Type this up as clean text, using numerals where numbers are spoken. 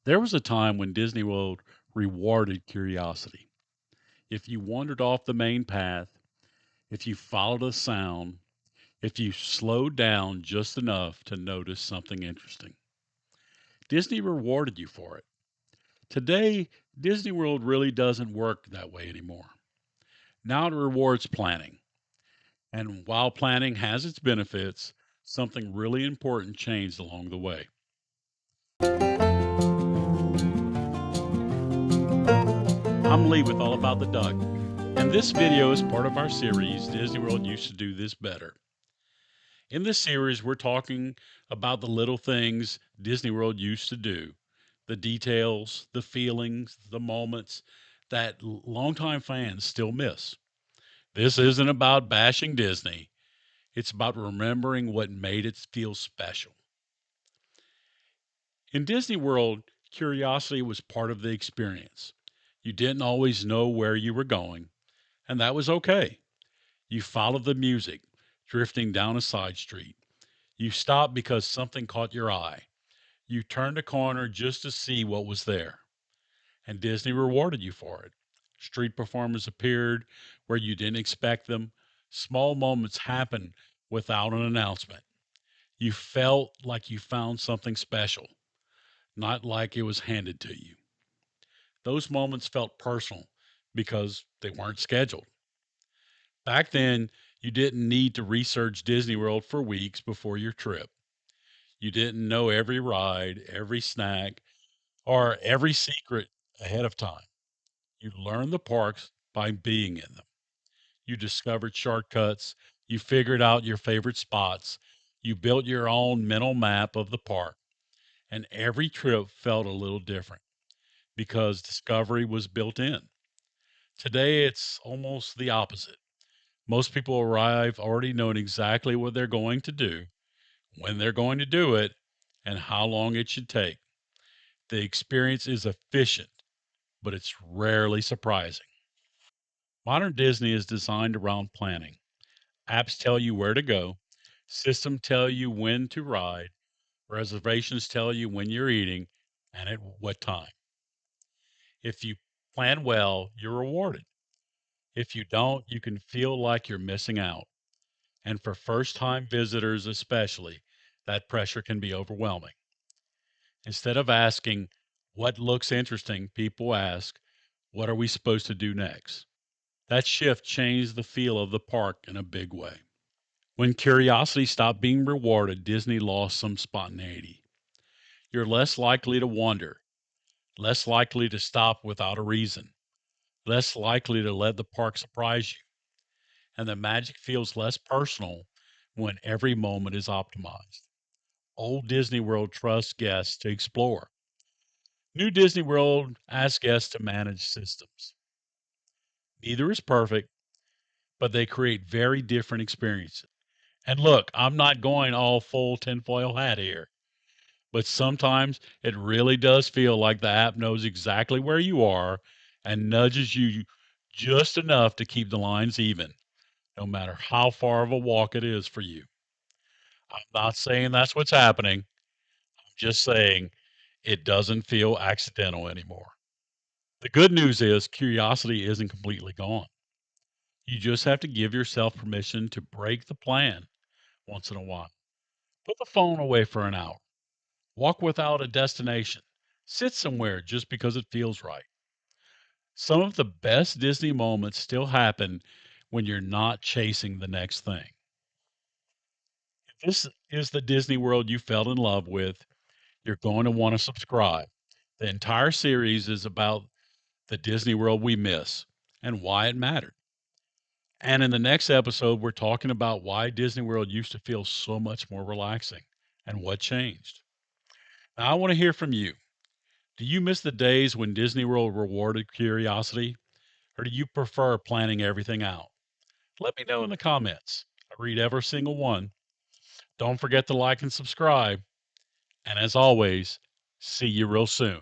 There was a time when Disney World rewarded curiosity. If you wandered off the main path, if you followed a sound, if you slowed down just enough to notice something interesting, Disney rewarded you for it. Today, Disney World really doesn't work that way anymore. Now it rewards planning. And while planning has its benefits, something really important changed along the way. I'm Lee with All About the Duck, and this video is part of our series, Disney World Used to Do This Better. In this series, we're talking about the little things Disney World used to do, the details, the feelings, the moments that longtime fans still miss. This isn't about bashing Disney, it's about remembering what made it feel special. In Disney World, curiosity was part of the experience. You didn't always know where you were going, and that was okay. You followed the music, drifting down a side street. You stopped because something caught your eye. You turned a corner just to see what was there. And Disney rewarded you for it. Street performers appeared where you didn't expect them. Small moments happened without an announcement. You felt like you found something special, not like it was handed to you. Those moments felt personal because they weren't scheduled. Back then, you didn't need to research Disney World for weeks before your trip. You didn't know every ride, every snack, or every secret ahead of time. You learned the parks by being in them. You discovered shortcuts. You figured out your favorite spots. You built your own mental map of the park. And every trip felt a little different because discovery was built in. Today, it's almost the opposite. Most people arrive already knowing exactly what they're going to do, when they're going to do it, and how long it should take. The experience is efficient, but it's rarely surprising. Modern Disney is designed around planning. Apps tell you where to go, systems tell you when to ride, reservations tell you when you're eating and at what time. If you plan well, you're rewarded. If you don't, you can feel like you're missing out. And for first time visitors, especially, that pressure can be overwhelming. Instead of asking, what looks interesting, people ask, what are we supposed to do next? That shift changed the feel of the park in a big way. When curiosity stopped being rewarded, Disney lost some spontaneity. You're less likely to wonder, less likely to stop without a reason, less likely to let the park surprise you. And the magic feels less personal when every moment is optimized. Old Disney World trusts guests to explore. New Disney World asks guests to manage systems. Neither is perfect, but they create very different experiences. And look, I'm not going all full tinfoil hat here, but sometimes it really does feel like the app knows exactly where you are and nudges you just enough to keep the lines even, no matter how far of a walk it is for you. I'm not saying that's what's happening. I'm just saying it doesn't feel accidental anymore. The good news is curiosity isn't completely gone. You just have to give yourself permission to break the plan once in a while. Put the phone away for an hour. Walk without a destination. Sit somewhere just because it feels right. Some of the best Disney moments still happen when you're not chasing the next thing. If this is the Disney World you fell in love with, you're going to want to subscribe. The entire series is about the Disney World we miss and why it mattered. And in the next episode, we're talking about why Disney World used to feel so much more relaxing and what changed. Now, I want to hear from you. Do you miss the days when Disney World rewarded curiosity, or do you prefer planning everything out? Let me know in the comments. I read every single one. Don't forget to like and subscribe. And as always, see you real soon.